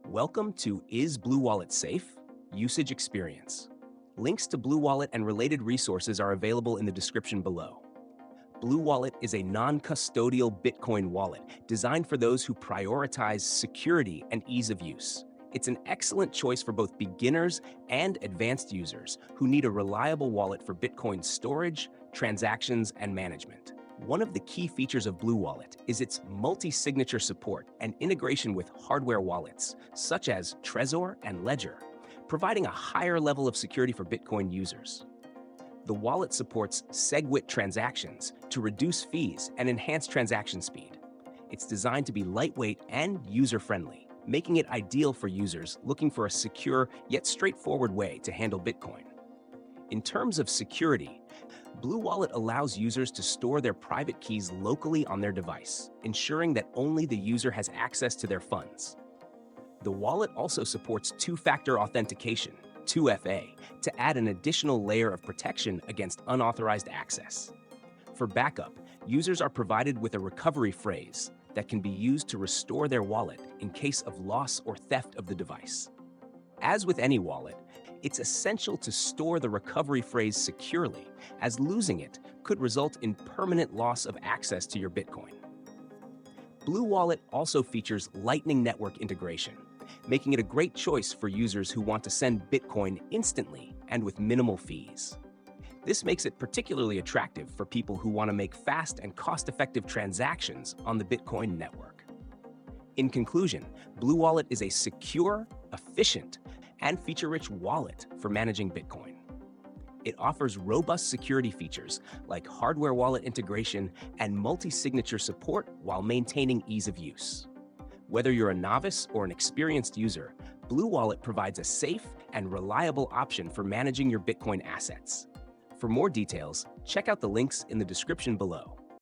Welcome to Is BlueWallet Safe? Usage Experience. Links to BlueWallet and related resources are available in the description below. BlueWallet is a non-custodial Bitcoin wallet designed for those who prioritize security and ease of use. It's an excellent choice for both beginners and advanced users who need a reliable wallet for Bitcoin storage, transactions, and management. One of the key features of BlueWallet is its multi-signature support and integration with hardware wallets, such as Trezor and Ledger, providing a higher level of security for Bitcoin users. The wallet supports SegWit transactions to reduce fees and enhance transaction speed. It's designed to be lightweight and user-friendly, making it ideal for users looking for a secure yet straightforward way to handle Bitcoin. In terms of security, BlueWallet allows users to store their private keys locally on their device, ensuring that only the user has access to their funds. The wallet also supports two-factor authentication, 2FA, to add an additional layer of protection against unauthorized access. For backup, users are provided with a recovery phrase that can be used to restore their wallet in case of loss or theft of the device. As with any wallet, it's essential to store the recovery phrase securely, as losing it could result in permanent loss of access to your Bitcoin. BlueWallet also features Lightning Network integration, making it a great choice for users who want to send Bitcoin instantly and with minimal fees. This makes it particularly attractive for people who want to make fast and cost-effective transactions on the Bitcoin network. In conclusion, BlueWallet is a secure, efficient, and feature-rich wallet for managing Bitcoin. It offers robust security features like hardware wallet integration and multi-signature support while maintaining ease of use. Whether you're a novice or an experienced user, BlueWallet provides a safe and reliable option for managing your Bitcoin assets. For more details, check out the links in the description below.